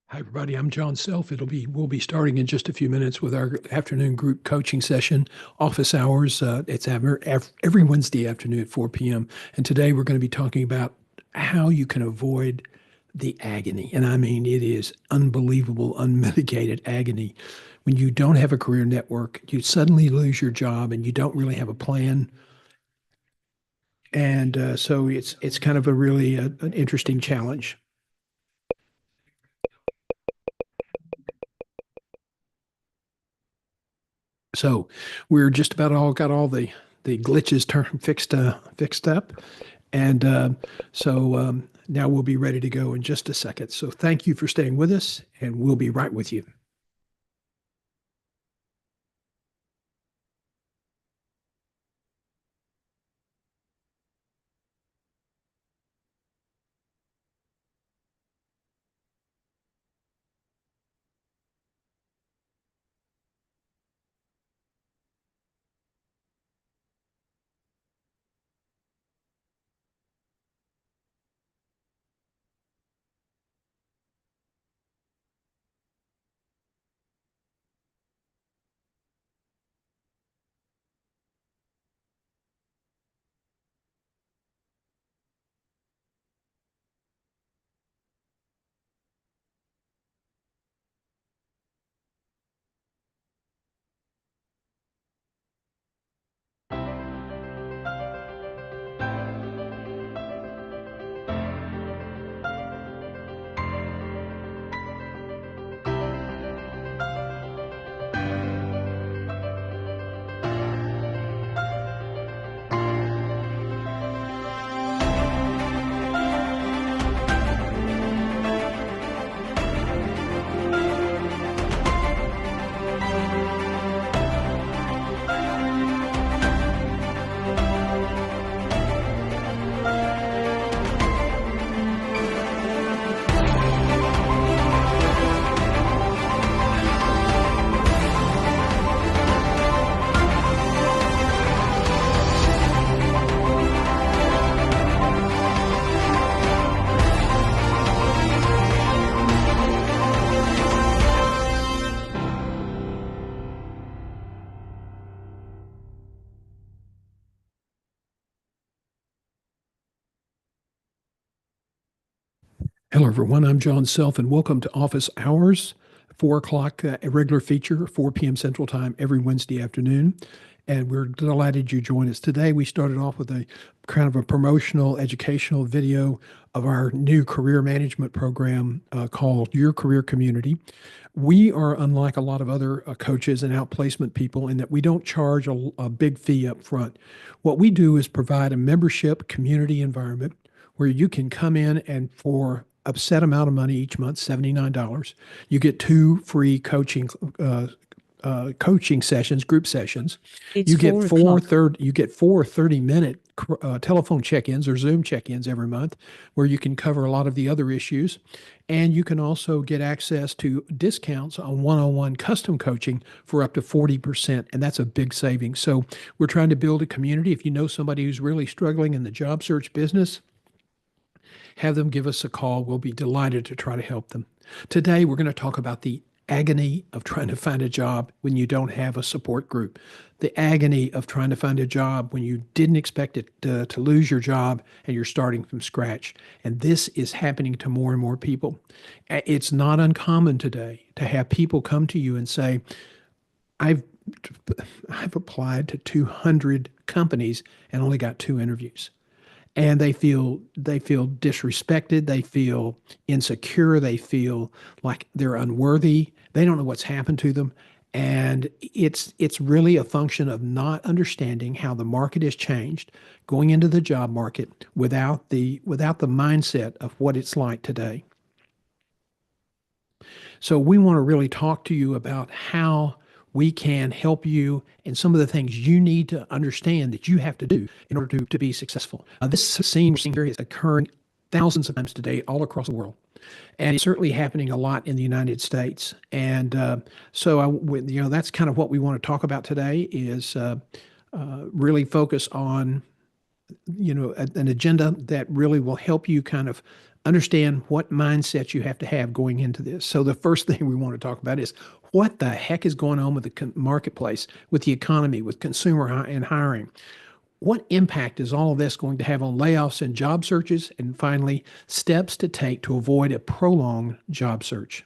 Hi, everybody. I'm John Self. We'll be starting in just a few minutes with our afternoon group coaching session, office hours. It's every Wednesday afternoon at 4 p.m. And today we're going to be talking about how you can avoid the agony. And I mean, it is unbelievable, unmitigated agony. When you don't have a career network, you suddenly lose your job and you don't really have a plan. And so it's kind of a really an interesting challenge. So we're just about all got all the glitches fixed up, and now we'll be ready to go in just a second. So thank you for staying with us, and we'll be right with you. Hello, everyone. I'm John Self, and welcome to Office Hours, 4 o'clock, a regular feature, 4 p.m. Central Time every Wednesday afternoon. And we're delighted you joined us today. We started off with a kind of a promotional, educational video of our new career management program called Your Career Community. We are unlike a lot of other coaches and outplacement people in that we don't charge a big fee up front. What we do is provide a membership community environment where you can come in and for a set amount of money each month, $79, you get two free coaching sessions, group sessions. It's You get 4 o'clock. you get four 30-minute telephone check-ins or Zoom check-ins every month where you can cover a lot of the other issues. And you can also get access to discounts on one-on-one custom coaching for up to 40%. And that's a big savings. So we're trying to build a community. If you know somebody who's really struggling in the job search business, have them give us a call. We'll be delighted to try to help them. Today, we're going to talk about the agony of trying to find a job when you don't have a support group, the agony of trying to find a job when you didn't expect it to lose your job and you're starting from scratch. And this is happening to more and more people. It's not uncommon today to have people come to you and say, I've I've applied to 200 companies and only got two interviews, and they feel disrespected, they feel insecure, they feel like they're unworthy, they don't know what's happened to them. And it's really a function of not understanding how the market has changed, going into the job market without the mindset of what it's like today. So we want to really talk to you about how we can help you and some of the things you need to understand that you have to do in order to be successful. This same here is occurring thousands of times today all across the world. And it's certainly happening a lot in the United States. And that's kind of what we want to talk about today is really focus on an agenda that really will help you kind of understand what mindset you have to have going into this. So the first thing we want to talk about is what the heck is going on with the marketplace, with the economy, with consumer and hiring. What impact is all of this going to have on layoffs and job searches? And finally, steps to take to avoid a prolonged job search.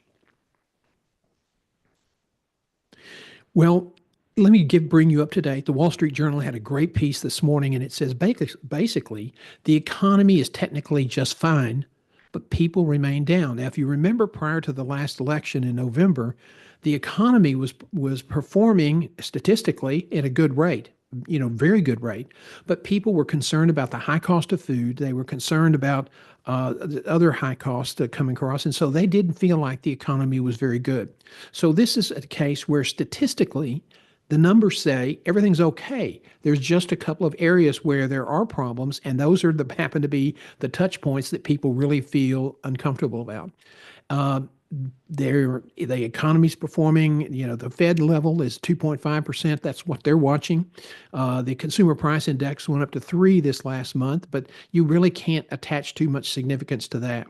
Well, let me bring you up to date. The Wall Street Journal had a great piece this morning, and it says basically the economy is technically just fine, but people remain down. Now, if you remember prior to the last election in November, the economy was performing statistically at a good rate, very good rate. But people were concerned about the high cost of food. They were concerned about the other high costs coming across. And so they didn't feel like the economy was very good. So this is a case where statistically, the numbers say everything's okay. There's just a couple of areas where there are problems, and those happen to be the touch points that people really feel uncomfortable about. Uh, the economy's performing, the Fed level is 2.5%. That's what they're watching. The consumer price index went up to 3 this last month, but you really can't attach too much significance to that.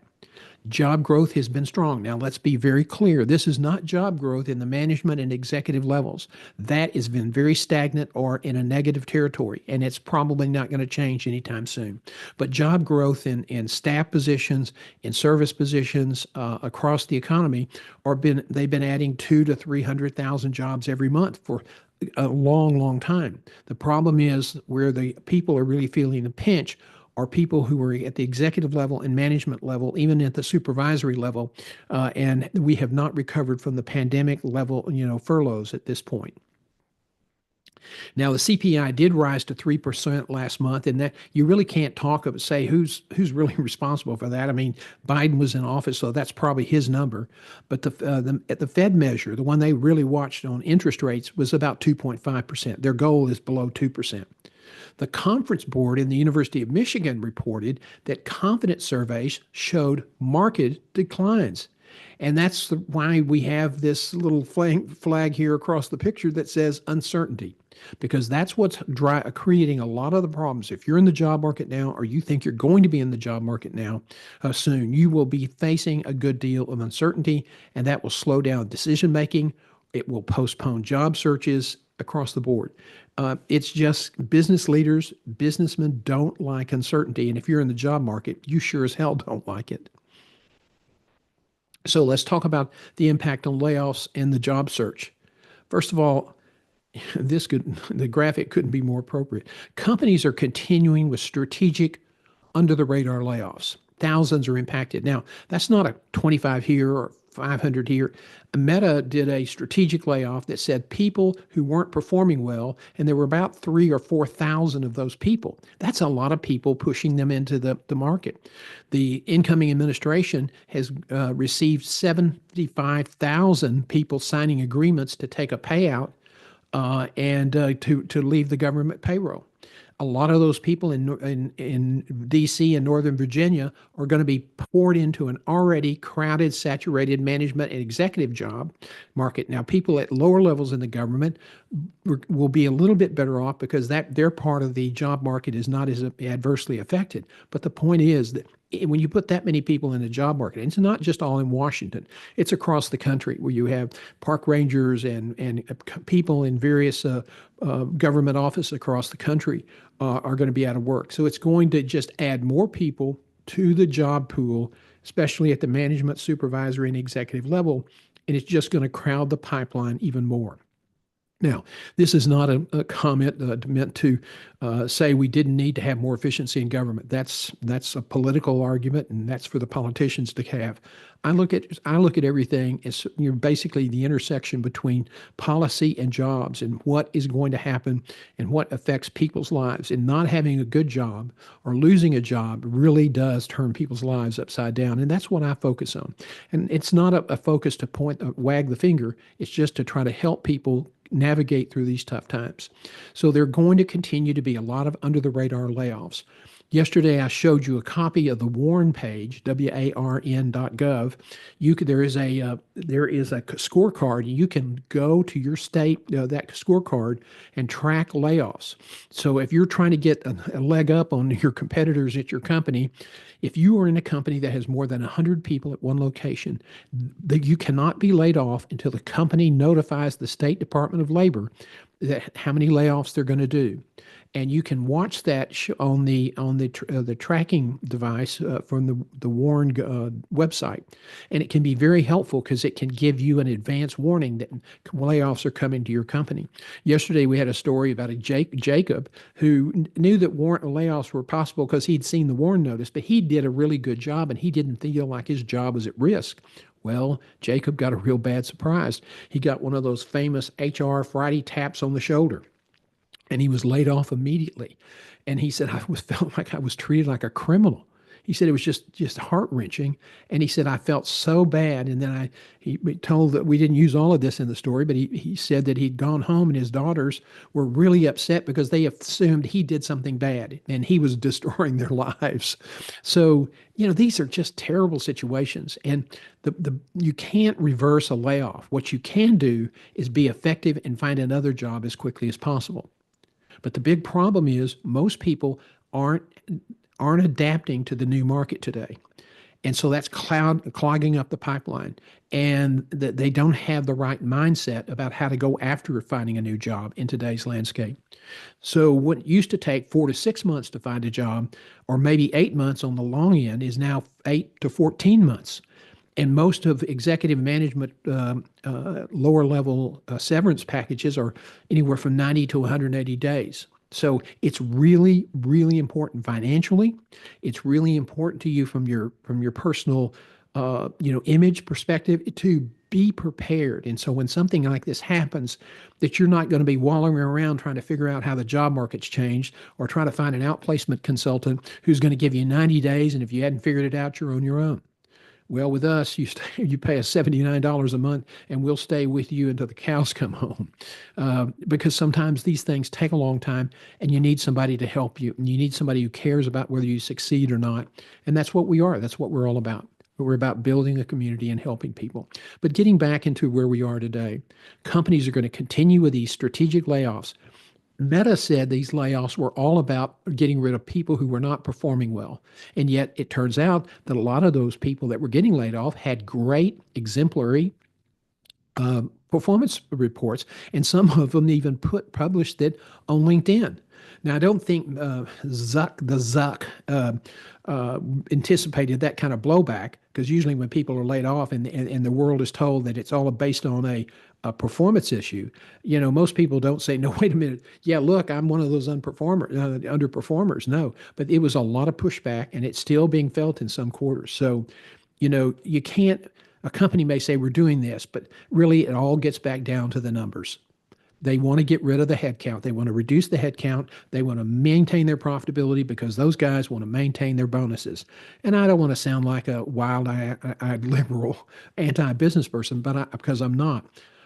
Job growth has been strong. Now, let's be very clear. This is not job growth in the management and executive levels. That has been very stagnant or in a negative territory, and it's probably not going to change anytime soon. But job growth in staff positions, in service positions across the economy, they've been adding 200,000 to 300,000 jobs every month for a long, long time. The problem is where the people are really feeling the pinch are people who are at the executive level and management level, even at the supervisory level, and we have not recovered from the pandemic level, furloughs at this point. Now, the CPI did rise to 3% last month, and that you really can't say who's really responsible for that. I mean, Biden was in office, so that's probably his number. But at the Fed measure, the one they really watched on interest rates was about 2.5%. Their goal is below 2%. The Conference Board in the University of Michigan reported that confidence surveys showed marked declines. And that's why we have this little flag here across the picture that says uncertainty, because that's what's creating a lot of the problems. If you're in the job market now, or you think you're going to be in the job market now soon, you will be facing a good deal of uncertainty, and that will slow down decision making. It will postpone job searches across the board. It's just business leaders, businessmen don't like uncertainty. And if you're in the job market, you sure as hell don't like it. So let's talk about the impact on layoffs and the job search. First of all, the graphic couldn't be more appropriate. Companies are continuing with strategic under the radar layoffs. Thousands are impacted. Now, that's not a 25 here or 500 here. Meta did a strategic layoff that said people who weren't performing well, and there were about 3,000 or 4,000 of those people. That's a lot of people pushing them into the market. The incoming administration has received 75,000 people signing agreements to take a payout and to leave the government payroll. A lot of those people in D.C. and Northern Virginia are going to be poured into an already crowded, saturated management and executive job market. Now, people at lower levels in the government will be a little bit better off because their part of the job market is not as adversely affected. But the point is that when you put that many people in the job market, it's not just all in Washington, it's across the country where you have park rangers and people in various government offices across the country are going to be out of work. So it's going to just add more people to the job pool, especially at the management, supervisory, and executive level, and it's just going to crowd the pipeline even more. Now, this is not a comment meant to say we didn't need to have more efficiency in government. That's a political argument, and that's for the politicians to have. I look at everything as basically the intersection between policy and jobs, and what is going to happen and what affects people's lives. And not having a good job or losing a job really does turn people's lives upside down, and that's what I focus on. And it's not a focus to wag the finger. It's just to try to help people navigate through these tough times. So there are going to continue to be a lot of under the radar layoffs. Yesterday, I showed you a copy of the WARN page, warn.gov. There is a scorecard. You can go to your state, that scorecard, and track layoffs. So if you're trying to get a leg up on your competitors at your company, if you are in a company that has more than 100 people at one location, that you cannot be laid off until the company notifies the State Department of Labor that how many layoffs they're going to do. And you can watch that on the tracking device from the WARN website, and it can be very helpful because it can give you an advance warning that layoffs are coming to your company. Yesterday, we had a story about a Jacob who knew that layoffs were possible because he'd seen the WARN notice, but he did a really good job and he didn't feel like his job was at risk. Well, Jacob got a real bad surprise. He got one of those famous HR Friday taps on the shoulder, and he was laid off immediately. And he said, felt like I was treated like a criminal. He said it was just heart wrenching. And he said, I felt so bad. And then he told that we didn't use all of this in the story, but he said that he'd gone home and his daughters were really upset because they assumed he did something bad and he was destroying their lives. So, these are just terrible situations. And you can't reverse a layoff. What you can do is be effective and find another job as quickly as possible. But the big problem is most people aren't adapting to the new market today. And so that's clogging up the pipeline. And that they don't have the right mindset about how to go after finding a new job in today's landscape. So what used to take 4 to 6 months to find a job, or maybe 8 months on the long end, is now 8 to 14 months. And most of executive management lower level severance packages are anywhere from 90 to 180 days. So it's really, really important financially. It's really important to you from your personal image perspective to be prepared. And so when something like this happens, that you're not going to be wallowing around trying to figure out how the job market's changed or trying to find an outplacement consultant who's going to give you 90 days. And if you hadn't figured it out, you're on your own. Well, with us, you pay us $79 a month, and we'll stay with you until the cows come home. Because sometimes these things take a long time, and you need somebody to help you, and you need somebody who cares about whether you succeed or not. And that's what we are. That's what we're all about. We're about building a community and helping people. But getting back into where we are today, companies are going to continue with these strategic layoffs. Meta said these layoffs were all about getting rid of people who were not performing well. And yet it turns out that a lot of those people that were getting laid off had great exemplary performance reports, and some of them even published it on LinkedIn. Now, I don't think Zuck anticipated that kind of blowback, because usually when people are laid off and the world is told that it's all based on a performance issue, most people don't say, no, wait a minute. Yeah, look, I'm one of those underperformers. No, but it was a lot of pushback, and it's still being felt in some quarters. So, you can't, a company may say we're doing this, but really it all gets back down to the numbers. They want to get rid of the headcount. They want to reduce the headcount. They want to maintain their profitability because those guys want to maintain their bonuses. And I don't want to sound like a wild-eyed liberal anti-business person, because I'm not.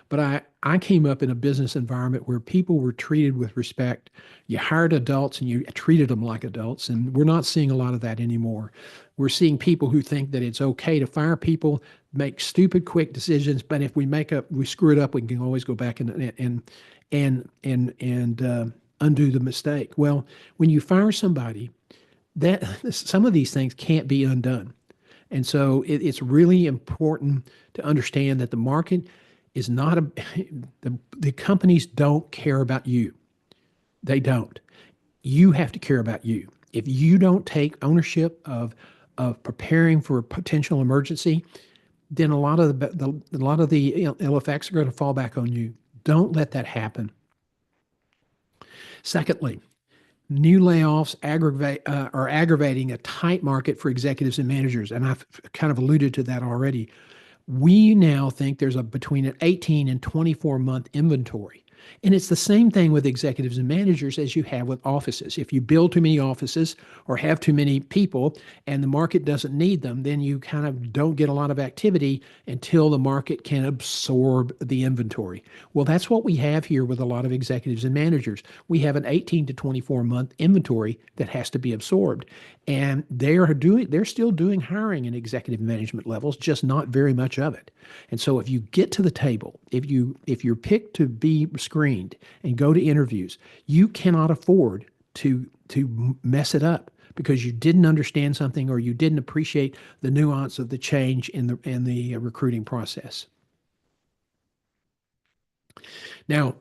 But I came up in a business environment where people were treated with respect. You hired adults and you treated them like adults, and we're not seeing a lot of that anymore. We're seeing people who think that it's okay to fire people, make stupid, quick decisions, but if we screw it up, we can always go back and undo the mistake. Well, when you fire somebody, some of these things can't be undone, and so it's really important to understand that the market is not the companies don't care about you. They don't. You have to care about you. If you don't take ownership of preparing for a potential emergency, then a lot of the ill effects are going to fall back on you. Don't let that happen. Secondly, new layoffs are aggravating a tight market for executives and managers, and I've kind of alluded to that already. We now think there's between an 18 and 24 month inventory. And it's the same thing with executives and managers as you have with offices. If you build too many offices or have too many people and the market doesn't need them, then you kind of don't get a lot of activity until the market can absorb the inventory. Well, that's what we have here with a lot of executives and managers. We have an 18 to 24 month inventory that has to be absorbed. And they're still doing hiring in executive management levels, just not very much of it. And so if you get to the table, if you're picked to be screened and go to interviews, you cannot afford to mess it up because you didn't understand something or you didn't appreciate the nuance of the change in the recruiting process. Now,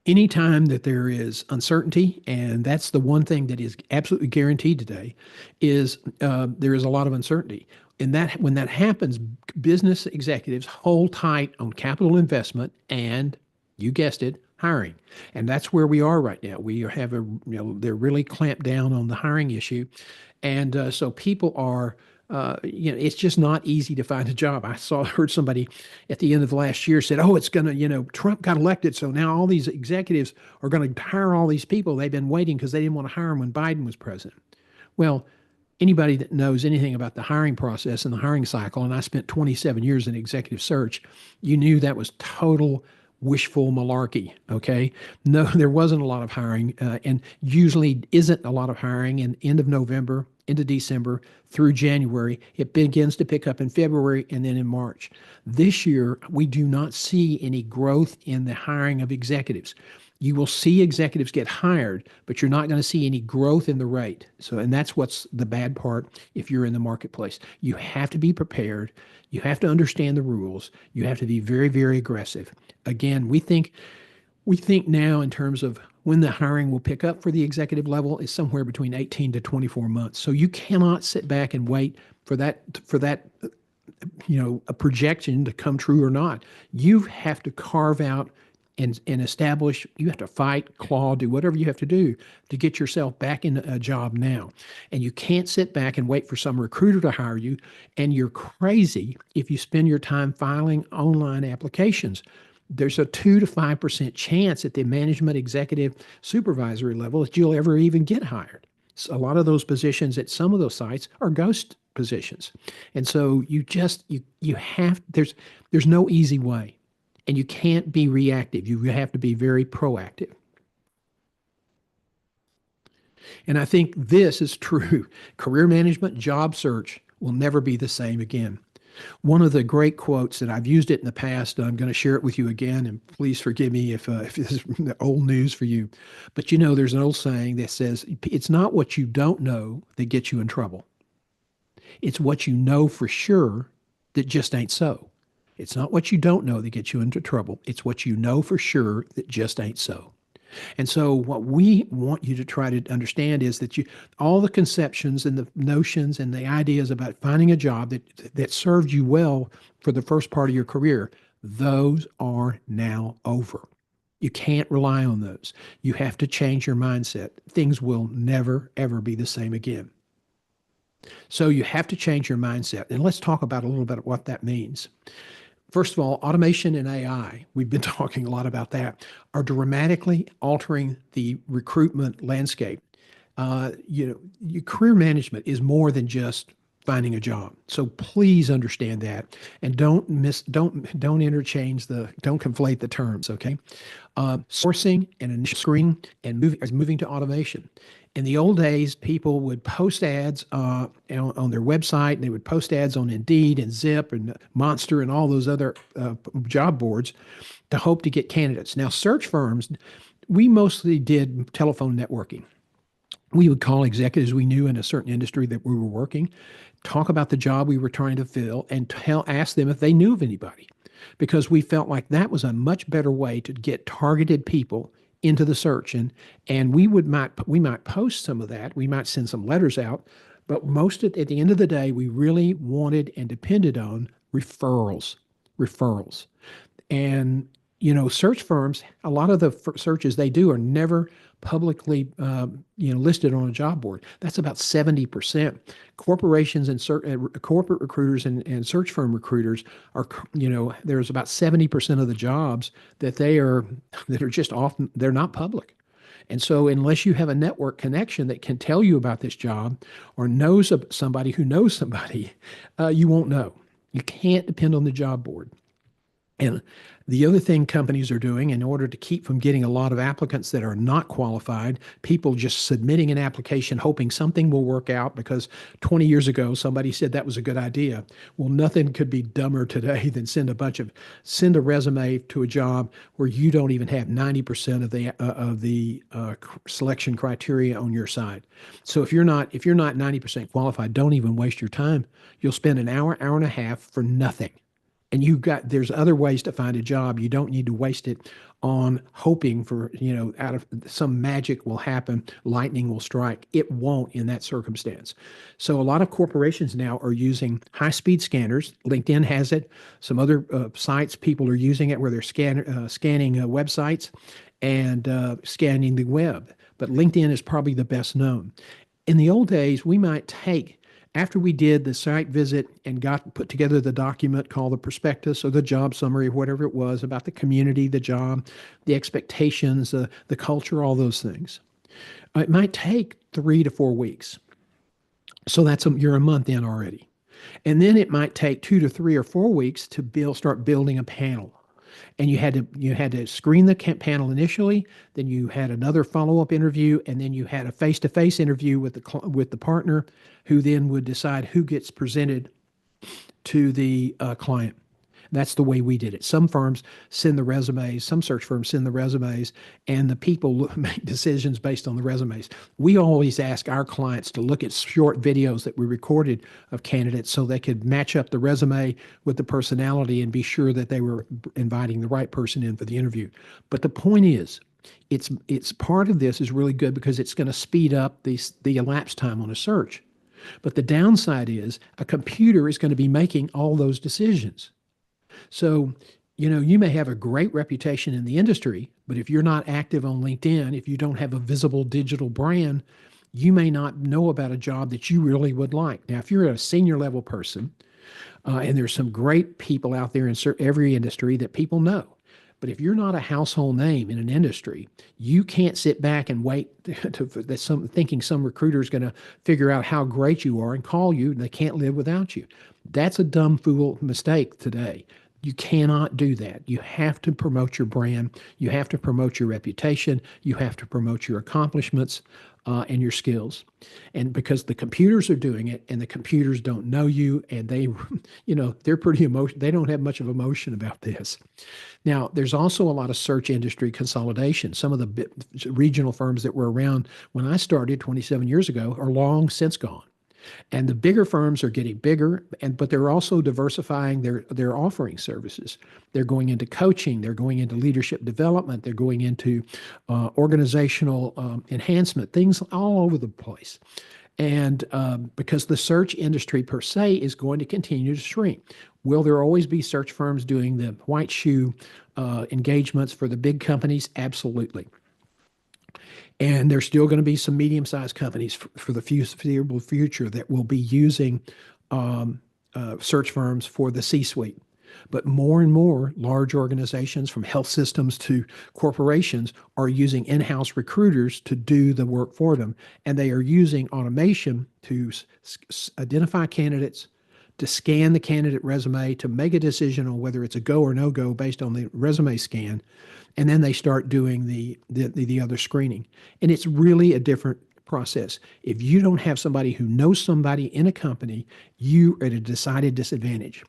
anytime that there is uncertainty, and that's the one thing that is absolutely guaranteed today, is there is a lot of uncertainty. And that when that happens, business executives hold tight on capital investment and, you guessed it, hiring. And that's where we are right now. We have they're really clamped down on the hiring issue. And so people are, it's just not easy to find a job. Heard somebody at the end of the last year said, oh, it's going to, Trump got elected. So now all these executives are going to hire all these people. They've been waiting because they didn't want to hire them when Biden was president. Well, anybody that knows anything about the hiring process and the hiring cycle, and I spent 27 years in executive search, you knew that was total wishful malarkey. Okay. No, there wasn't a lot of hiring, and usually isn't a lot of hiring in end of November into December through January. It begins to pick up in February and then in March. This year, we do not see any growth in the hiring of executives. You will see executives get hired, but you're not going to see any growth in the rate. So, and that's what's the bad part if you're in the marketplace. You have to be prepared. You have to understand the rules. You have to be very, very aggressive. Again, we think now in terms of when the hiring will pick up for the executive level is somewhere between 18 to 24 months. So you cannot sit back and wait for that a projection to come true or not. You have to carve out and establish, you have to fight, claw, do whatever you have to do to get yourself back in a job now. And you can't sit back and wait for some recruiter to hire you. And you're crazy if you spend your time filing online applications. There's a 2 to 5% chance at the management, executive, supervisory level that you'll ever even get hired. So a lot of those positions at some of those sites are ghost positions. And so there's no easy way. And you can't be reactive. You have to be very proactive. And I think this is true. Career management, job search will never be the same again. One of the great quotes, and I've used it in the past, and I'm going to share it with you again, and please forgive me if this is old news for you. But there's an old saying that says, it's not what you don't know that gets you in trouble. It's what you know for sure that just ain't so. It's not what you don't know that gets you into trouble. It's what you know for sure that just ain't so. And so what we want you to try to understand is that all the conceptions and the notions and the ideas about finding a job that served you well for the first part of your career, those are now over. You can't rely on those. You have to change your mindset. Things will never, ever be the same again. So you have to change your mindset. And let's talk about a little bit of what that means. First of all, automation and AI, we've been talking a lot about that, are dramatically altering the recruitment landscape. Your career management is more than just finding a job. So please understand that, and don't conflate the terms. Okay, sourcing and initial screening and moving to automation. In the old days, people would post ads on their website, and they would post ads on Indeed and Zip and Monster and all those other job boards to hope to get candidates. Now, search firms, we mostly did telephone networking. We would call executives we knew in a certain industry that we were working, talk about the job we were trying to fill, and ask them if they knew of anybody, because we felt like that was a much better way to get targeted people into the search. And we might post some of that. We might send some letters out, but at the end of the day, we really wanted and depended on referrals. And search firms, a lot of the searches they do are never publicly, listed on a job board. That's about 70%. Corporations and corporate recruiters and search firm recruiters are, there's about 70% of the jobs that are just often, they're not public. And so, unless you have a network connection that can tell you about this job or knows somebody who knows somebody, you won't know. You can't depend on the job board. And the other thing companies are doing in order to keep from getting a lot of applicants that are not qualified, people just submitting an application hoping something will work out because 20 years ago somebody said that was a good idea. Well, nothing could be dumber today than send a resume to a job where you don't even have 90% of the selection criteria on your side. So if you're not 90% qualified, don't even waste your time. You'll spend an hour and a half for nothing. And there's other ways to find a job. You don't need to waste it on hoping for, out of some magic will happen, lightning will strike. It won't in that circumstance. So a lot of corporations now are using high-speed scanners. LinkedIn has it. Some other sites, people are using it where they're scanning websites and scanning the web. But LinkedIn is probably the best known. In the old days, we might take after we did the site visit and put together the document called the prospectus or the job summary, whatever it was about the community, the job, the expectations, the culture, all those things. It might take 3 to 4 weeks. So you're a month in already. And then it might take 2 to 3 or 4 weeks to start building a panel. And you had to screen the panel initially, then you had another follow-up interview, and then you had a face-to-face interview with the partner, who then would decide who gets presented to the client. That's the way we did it. Some firms send the resumes, some search firms send the resumes, and the people make decisions based on the resumes. We always ask our clients to look at short videos that we recorded of candidates so they could match up the resume with the personality and be sure that they were inviting the right person in for the interview. But the point is, it's part of this is really good because it's going to speed up the elapsed time on a search. But the downside is a computer is going to be making all those decisions. So, you may have a great reputation in the industry, but if you're not active on LinkedIn, if you don't have a visible digital brand, you may not know about a job that you really would like. Now, if you're a senior level person, and there's some great people out there in every industry that people know, but if you're not a household name in an industry, you can't sit back and wait thinking some recruiter is going to figure out how great you are and call you, and they can't live without you. That's a dumb fool mistake today. You cannot do that. You have to promote your brand. You have to promote your reputation. You have to promote your accomplishments and your skills. And because the computers are doing it and the computers don't know you and they're pretty emotional. They don't have much of emotion about this. Now, there's also a lot of search industry consolidation. Some of the regional firms that were around when I started 27 years ago are long since gone. And the bigger firms are getting bigger, but they're also diversifying their offering services. They're going into coaching, they're going into leadership development, they're going into organizational enhancement, things all over the place. And because the search industry per se is going to continue to shrink. Will there always be search firms doing the white shoe engagements for the big companies? Absolutely. And there's still going to be some medium-sized companies for the foreseeable future that will be using search firms for the C-suite. But more and more large organizations, from health systems to corporations, are using in-house recruiters to do the work for them. And they are using automation to identify candidates, to scan the candidate resume, to make a decision on whether it's a go or no go based on the resume scan. And then they start doing the other screening. And it's really a different process. If you don't have somebody who knows somebody in a company, you are at a decided disadvantage.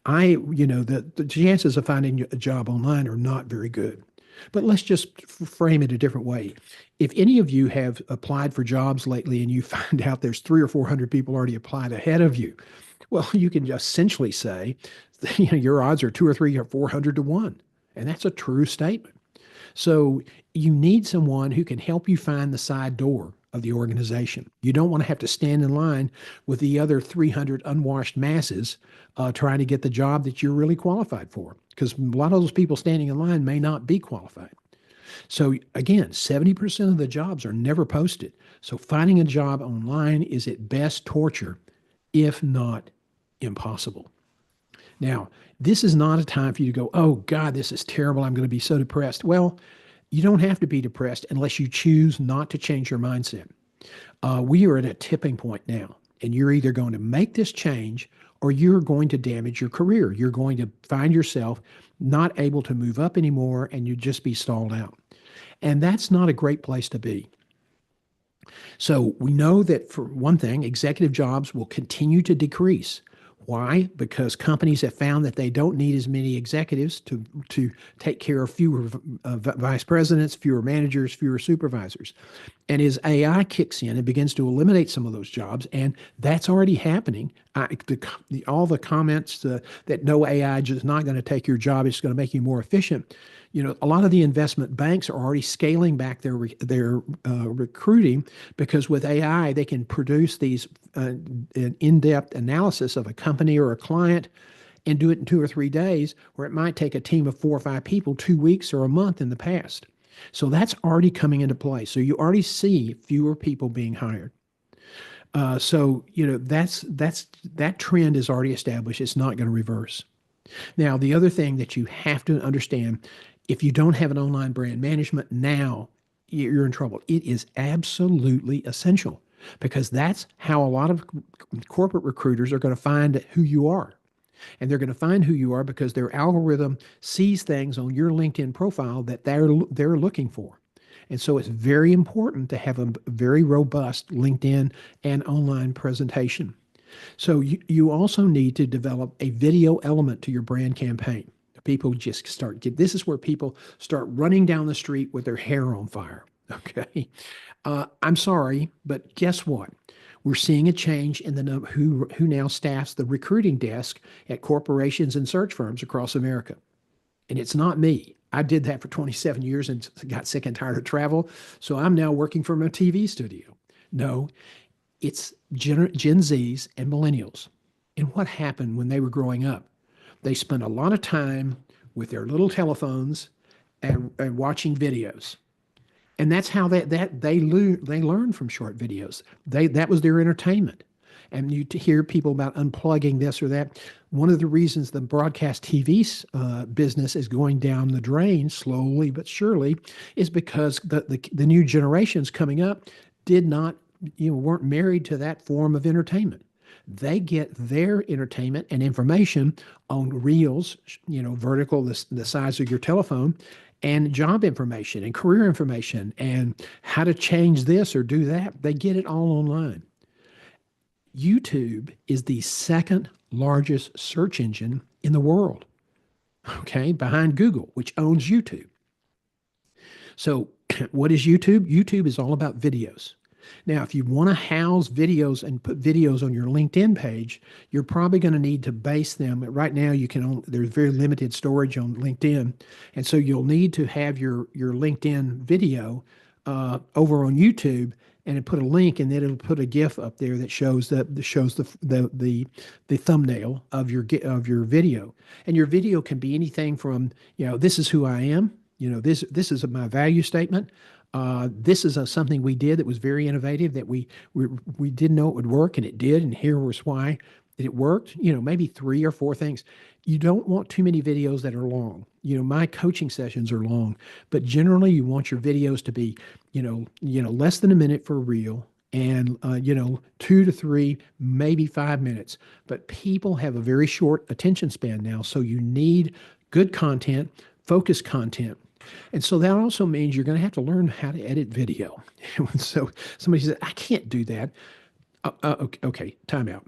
The chances of finding a job online are not very good. But let's just frame it a different way. If any of you have applied for jobs lately and you find out there's 300 or 400 people already applied ahead of you, well, you can just essentially say, your odds are 200 or 300 or 400 to 1. And that's a true statement. So you need someone who can help you find the side door of the organization. You don't want to have to stand in line with the other 300 unwashed masses trying to get the job that you're really qualified for, because a lot of those people standing in line may not be qualified. So again, 70% of the jobs are never posted. So finding a job online is at best torture, if not impossible. Now, this is not a time for you to go, oh God, this is terrible. I'm going to be so depressed. Well, you don't have to be depressed unless you choose not to change your mindset. We are at a tipping point now, and you're either going to make this change or you're going to damage your career. You're going to find yourself not able to move up anymore, and you just be stalled out. And that's not a great place to be. So we know that, for one thing, executive jobs will continue to decrease. Why? Because companies have found that they don't need as many executives to take care of fewer vice presidents, fewer managers, fewer supervisors. And as AI kicks in and begins to eliminate some of those jobs, and that's already happening, all the comments that no, AI is just not going to take your job, it's going to make you more efficient. A lot of the investment banks are already scaling back their recruiting, because with AI, they can produce these an in-depth analysis of a company or a client and do it in 2 or 3 days, where it might take a team of 4 or 5 people 2 weeks or a month in the past. So that's already coming into play. So you already see fewer people being hired. So that trend is already established. It's not going to reverse. Now, the other thing that you have to understand, if you don't have an online brand management now, you're in trouble. It is absolutely essential, because that's how a lot of corporate recruiters are going to find who you are. And they're going to find who you are because their algorithm sees things on your LinkedIn profile that they're looking for. And so it's very important to have a very robust LinkedIn and online presentation. So you also need to develop a video element to your brand campaign. People just this is where people start running down the street with their hair on fire. Okay. I'm sorry, but guess what? We're seeing a change in the who now staffs the recruiting desk at corporations and search firms across America. And it's not me. I did that for 27 years and got sick and tired of travel. So I'm now working from a TV studio. No, it's Gen Zs and millennials. And what happened when they were growing up? They spent a lot of time with their little telephones and watching videos. And that's how they learn from short videos. That was their entertainment. And you hear people about unplugging this or that. One of the reasons the broadcast TV business is going down the drain slowly but surely is because the new generations coming up weren't married to that form of entertainment. They get their entertainment and information on reels, vertical, the size of your telephone, and job information and career information and how to change this or do that. They get it all online. YouTube is the second largest search engine in the world, okay, behind Google, which owns YouTube. So what is YouTube? YouTube is all about videos. Now, if you want to house videos and put videos on your LinkedIn page, you're probably going to need to base them. Right now, there's very limited storage on LinkedIn. And so you'll need to have your LinkedIn video over on YouTube, and it put a link, and then it'll put a GIF up there that shows the thumbnail of your video. And your video can be anything from, this is who I am. This is my value statement. This is something we did that was very innovative, that we didn't know it would work, and it did, and here was why it worked. Maybe 3 or 4 things. You don't want too many videos that are long. My coaching sessions are long, but generally you want your videos to be, less than a minute for a reel, and 2 to 3, maybe 5 minutes. But people have a very short attention span now, so you need good content, focused content. And so that also means you're going to have to learn how to edit video. So somebody says, I can't do that. Okay, time out.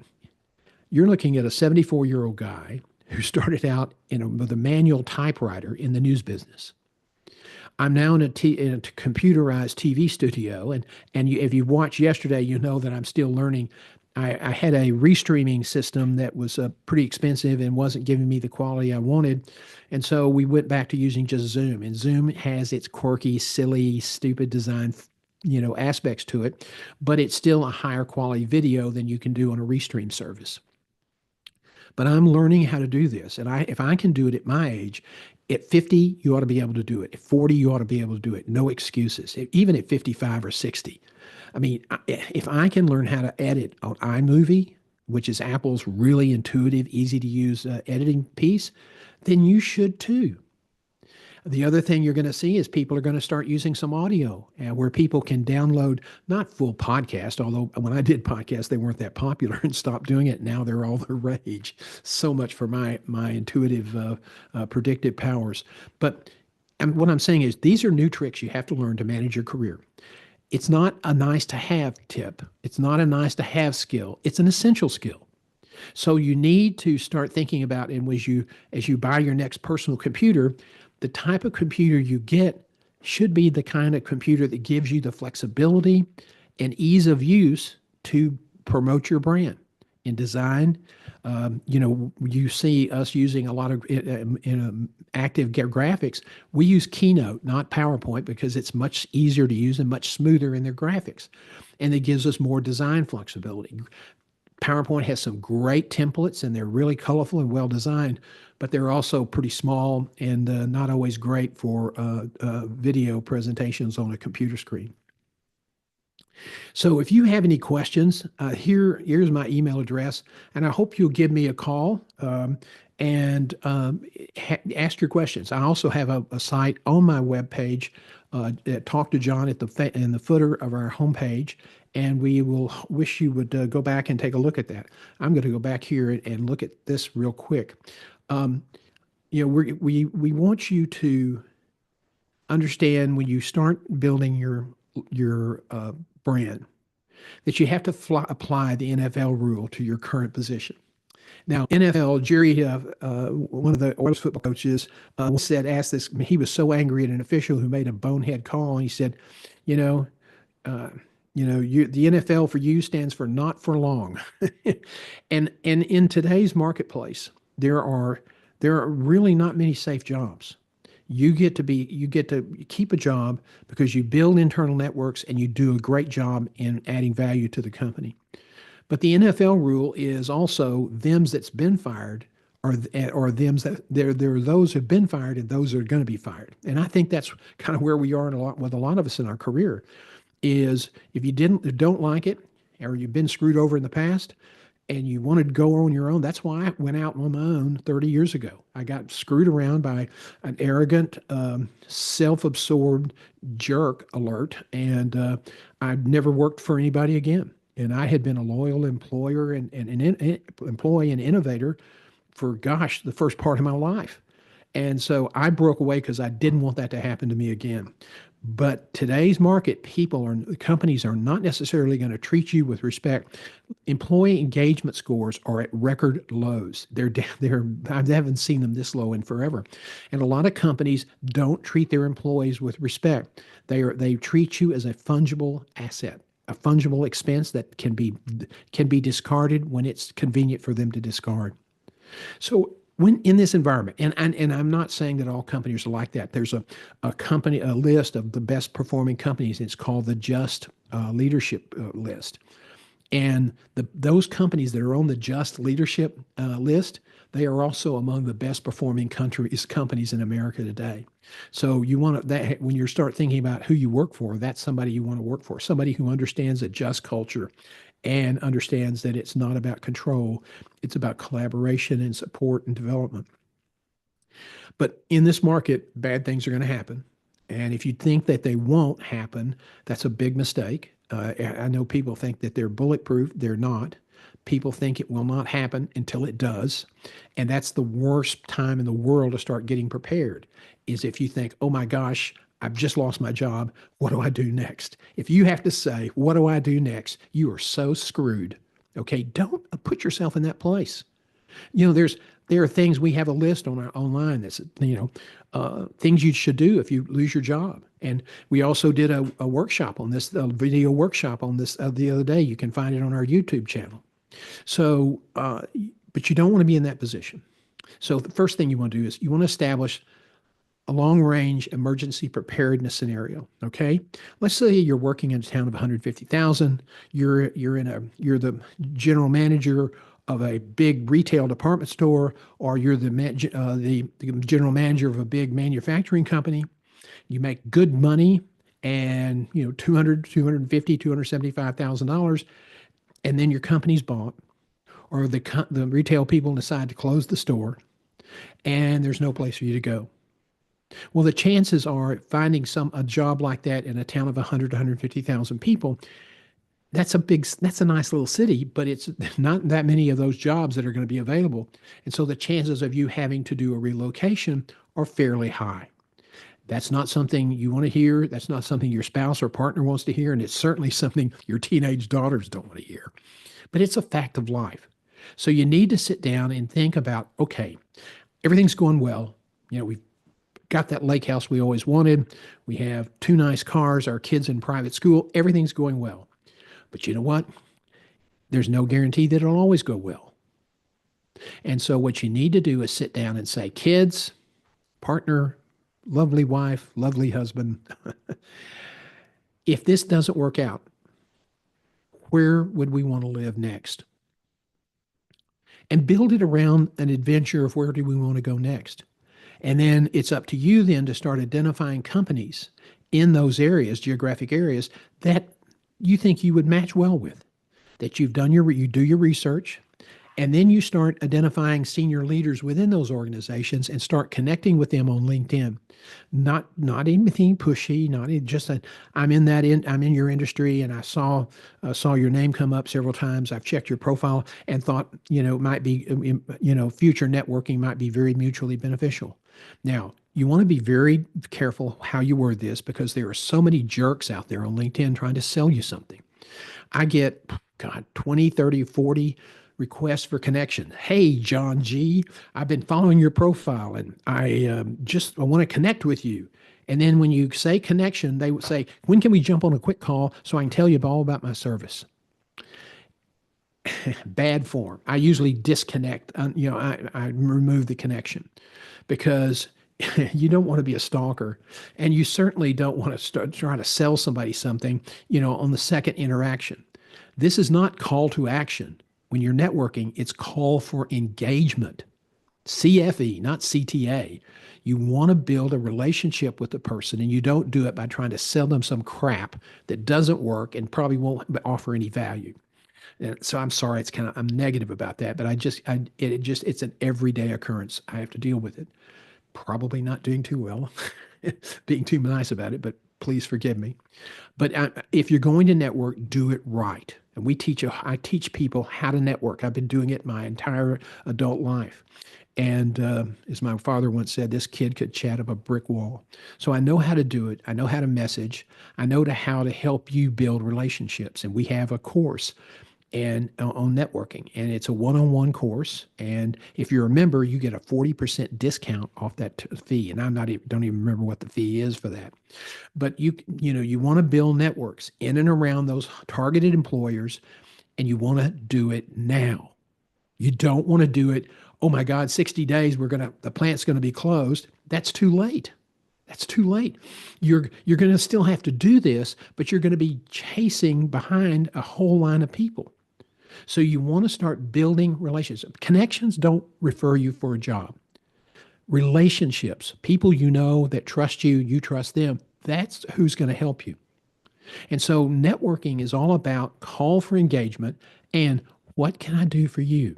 You're looking at a 74-year-old guy who started out with a manual typewriter in the news business. I'm now in a computerized TV studio, and if you watched yesterday, you know that I'm still learning. I had a restreaming system that was pretty expensive and wasn't giving me the quality I wanted. And so we went back to using just Zoom. And Zoom has its quirky, silly, stupid design, aspects to it, but it's still a higher quality video than you can do on a Restream service. But I'm learning how to do this. And if I can do it at my age, at 50, you ought to be able to do it. At 40, you ought to be able to do it. No excuses. Even at 55 or 60. I mean, if I can learn how to edit on iMovie, which is Apple's really intuitive, easy to use editing piece, then you should too. The other thing you're going to see is people are going to start using some audio where people can download not full podcast, although when I did podcasts, they weren't that popular and stopped doing it. Now they're all the rage. So much for my intuitive predictive powers. But what I'm saying is these are new tricks you have to learn to manage your career. It's not a nice to have tip. It's not a nice to have skill. It's an essential skill. So you need to start thinking about, and as you buy your next personal computer, the type of computer you get should be the kind of computer that gives you the flexibility and ease of use to promote your brand in design. You see us using a lot of active graphics. We use Keynote, not PowerPoint, because it's much easier to use and much smoother in their graphics. And it gives us more design flexibility. PowerPoint has some great templates and they're really colorful and well designed, but they're also pretty small and not always great for video presentations on a computer screen. So if you have any questions, here's my email address, and I hope you'll give me a call and ask your questions. I also have a site on my webpage, Talk to John in the footer of our homepage, and we will wish you would go back and take a look at that. I'm going to go back here and look at this real quick. We want you to understand when you start building your brand that you have to apply the NFL rule to your current position. Now, NFL, Jerry, one of the Oilers football coaches, asked this. He was so angry at an official who made a bonehead call, and he said, the NFL for you stands for not for long. and in today's marketplace, there are really not many safe jobs. You get to keep a job because you build internal networks and you do a great job in adding value to the company. But the NFL rule is also them that's been fired or them that there are those who've been fired and those that are going to be fired. And I think that's kind of where we are with a lot of us in our career is if you don't like it or you've been screwed over in the past and you wanted to go on your own. That's why I went out on my own 30 years ago. I got screwed around by an arrogant, self-absorbed jerk alert, and I never worked for anybody again. And I had been a loyal employer and employee and innovator for, the first part of my life. And so I broke away because I didn't want that to happen to me again. But today's market, companies are not necessarily going to treat you with respect. Employee engagement scores are at record lows. I haven't seen them this low in forever. And a lot of companies don't treat their employees with respect. They treat you as a fungible asset, a fungible expense that can be discarded when it's convenient for them to discard. So when in this environment, and I'm not saying that all companies are like that. There's a list of the best performing companies. It's called the Just Leadership list. And those companies that are on the Just Leadership list, they are also among the best performing companies in America today. So you want that when you start thinking about who you work for, that's somebody you want to work for, somebody who understands a just culture and understands that it's not about control, it's about collaboration and support and development. But in this market, bad things are going to happen. And if you think that they won't happen, that's a big mistake. I know people think that they're bulletproof. They're not. People think it will not happen until it does. And that's the worst time in the world to start getting prepared, is if you think, oh my gosh, I've just lost my job. What do I do next? If you have to say, what do I do next? You are so screwed. Okay, don't put yourself in that place. There are things, we have a list on our online that's, things you should do if you lose your job. And we also did a workshop on this, a video workshop on this the other day. You can find it on our YouTube channel. So, but you don't want to be in that position. So the first thing you want to do is you want to establish a long range emergency preparedness scenario. Okay. Let's say you're working in a town of 150,000. You're the general manager of a big retail department store, or you're the general manager of a big manufacturing company. You make good money and 200, 250, $275,000, and then your company's bought, or the retail people decide to close the store, and there's no place for you to go. Well, the chances are finding a job like that in a town of 100 to 150,000 people, that's a nice little city, but it's not that many of those jobs that are going to be available. And so the chances of you having to do a relocation are fairly high. That's not something you want to hear. That's not something your spouse or partner wants to hear. And it's certainly something your teenage daughters don't want to hear. But it's a fact of life. So you need to sit down and think about, okay, everything's going well. We've got that lake house we always wanted. We have 2 nice cars, our kids in private school. Everything's going well. But you know what? There's no guarantee that it'll always go well. And so what you need to do is sit down and say, kids, partner, lovely wife, lovely husband, if this doesn't work out, where would we want to live next? And build it around an adventure of where do we want to go next. And then it's up to you then to start identifying companies in those areas, geographic areas, that you think you would match well with, that you do your research, and then you start identifying senior leaders within those organizations and start connecting with them on LinkedIn. Not anything pushy, not just that I'm in your industry and I saw your name come up several times. I've checked your profile and thought, it might be, future networking might be very mutually beneficial. Now, you want to be very careful how you word this, because there are so many jerks out there on LinkedIn trying to sell you something. I get, 20, 30, 40 requests for connection. Hey, John G., I've been following your profile and I want to connect with you. And then when you say connection, they would say, when can we jump on a quick call so I can tell you all about my service? Bad form. I usually disconnect. I remove the connection, because you don't want to be a stalker, and you certainly don't want to start trying to sell somebody something, on the second interaction. This is not call to action. When you're networking, it's call for engagement. CFE, not CTA. You want to build a relationship with the person, and you don't do it by trying to sell them some crap that doesn't work and probably won't offer any value. And so I'm sorry, I'm negative about that, but it's an everyday occurrence. I have to deal with it. Probably not doing too well, being too nice about it, but please forgive me. But if you're going to network, do it right. And I teach people how to network. I've been doing it my entire adult life. And as my father once said, this kid could chat up a brick wall. So I know how to do it. I know how to message. I know how to help you build relationships. And we have a course on networking, and it's a one-on-one course. And if you're a member, you get a 40% discount off that fee. And don't even remember what the fee is for that. But you want to build networks in and around those targeted employers, and you want to do it now. You don't want to do it, oh my God, 60 days, the plant's going to be closed. That's too late. That's too late. You're going to still have to do this, but you're going to be chasing behind a whole line of people. So you want to start building relationships. Connections don't refer you for a job. Relationships, people that trust you, you trust them, that's who's going to help you. And so networking is all about call for engagement and what can I do for you?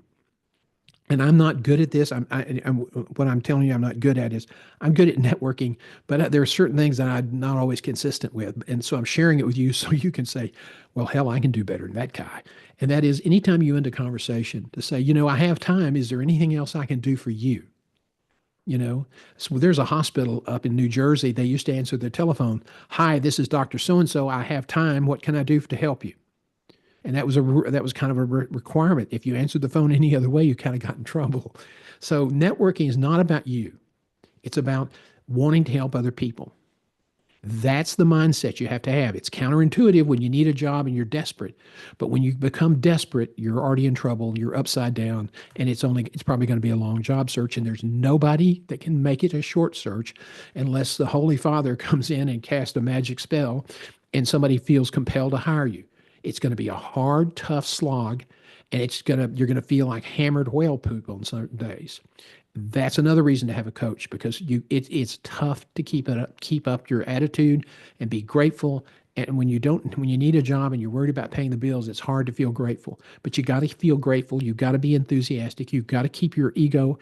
And I'm not good at this. What I'm telling you I'm not good at is I'm good at networking, but there are certain things that I'm not always consistent with. And so I'm sharing it with you so you can say, well, hell, I can do better than that guy. And that is anytime you end a conversation to say, I have time. Is there anything else I can do for you? So there's a hospital up in New Jersey. They used to answer their telephone. Hi, this is Dr. So-and-so. I have time. What can I do to help you? And that was kind of a requirement. If you answered the phone any other way, you kind of got in trouble. So networking is not about you. It's about wanting to help other people. That's the mindset you have to have. It's counterintuitive when you need a job and you're desperate. But when you become desperate, you're already in trouble, you're upside down, and it's probably going to be a long job search. And there's nobody that can make it a short search unless the Holy Father comes in and casts a magic spell and somebody feels compelled to hire you. It's going to be a hard, tough slog, and you're gonna feel like hammered whale poop on certain days. That's another reason to have a coach because it's tough to keep up your attitude and be grateful. And when you need a job and you're worried about paying the bills, it's hard to feel grateful. But you got to feel grateful. You got to be enthusiastic. You've got to keep your ego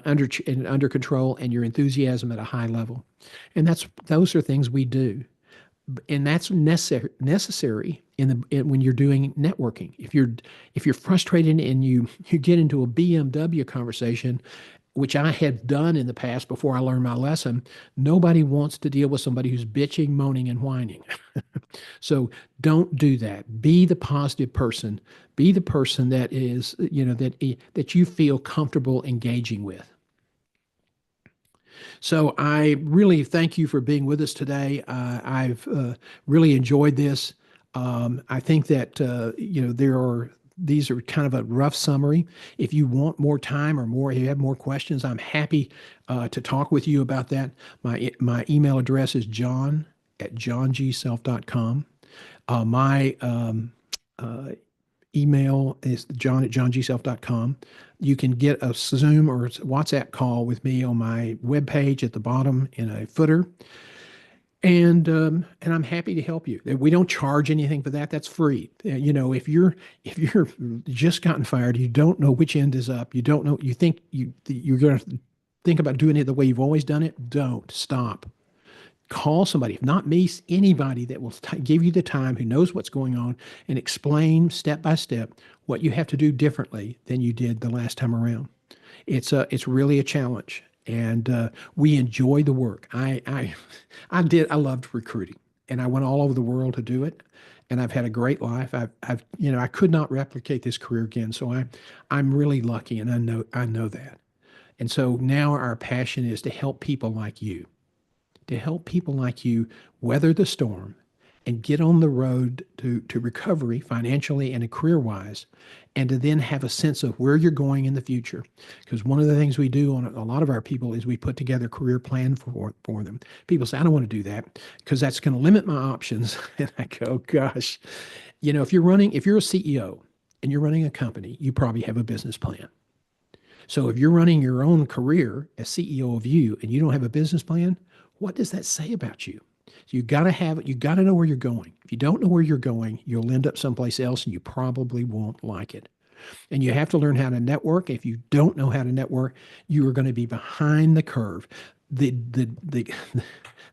under control and your enthusiasm at a high level. And those are things we do, and that's necessary when you're doing networking. If you're frustrated and you get into a BMW conversation, which I had done in the past before I learned my lesson, nobody wants to deal with somebody who's bitching, moaning, and whining. So don't do that. Be the positive person. Be the person that is, that you feel comfortable engaging with. So I really thank you for being with us today. I've really enjoyed this. I think that these are kind of a rough summary. If you want more time or more, if you have more questions, I'm happy to talk with you about that. My email address is john@johngself.com. My email is john@johngself.com. You can get a Zoom or WhatsApp call with me on my webpage at the bottom in a footer. And I'm happy to help you. We don't charge anything for that. That's free. If you're just gotten fired, you don't know which end is up. You don't know. You think you're going to think about doing it the way you've always done it. Don't stop. Call somebody, if not me, anybody that will give you the time, who knows what's going on, and explain step by step what you have to do differently than you did the last time around. It's really a challenge, and we enjoy the work. I loved recruiting, and I went all over the world to do it, and I've had a great life. I could not replicate this career again, so I'm really lucky, and I know that. And so now our passion is to help people like you weather the storm and get on the road to recovery financially and career wise, and to then have a sense of where you're going in the future. Because one of the things we do on a lot of our people is we put together a career plan for them. People say, I don't want to do that because that's going to limit my options. And I go, gosh, if you're a CEO and you're running a company, you probably have a business plan. So if you're running your own career as CEO of you and you don't have a business plan, what does that say about you? So you got to have it. You got to know where you're going. If you don't know where you're going, you'll end up someplace else and you probably won't like it. And you have to learn how to network. If you don't know how to network, you are going to be behind the curve. The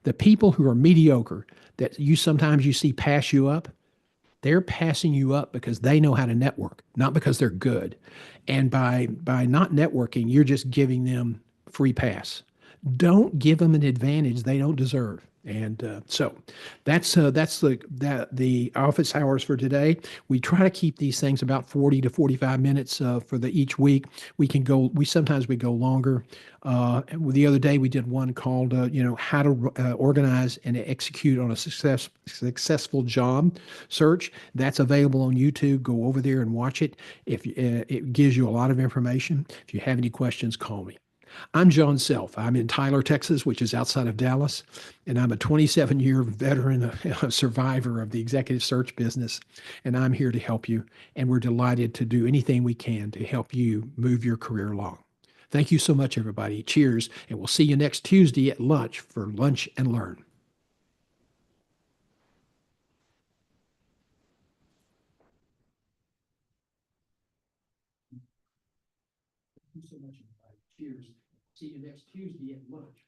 the people who are mediocre that you see pass you up, they're passing you up because they know how to network, not because they're good. And by not networking, you're just giving them free pass. Don't give them an advantage they don't deserve. And so that's the office hours for today. We try to keep these things about 40 to 45 minutes for each week. Sometimes we go longer. The other day we did one called how to organize and execute on a successful job search. That's available on YouTube. Go over there and watch it. If it gives you a lot of information. If you have any questions, call me. I'm John Self. I'm in Tyler, Texas, which is outside of Dallas, and I'm a 27-year veteran, a survivor of the executive search business, and I'm here to help you, and we're delighted to do anything we can to help you move your career along. Thank you so much, everybody. Cheers, and we'll see you next Tuesday at lunch for Lunch and Learn. Thank you so much, everybody. Cheers. See you next Tuesday at lunch.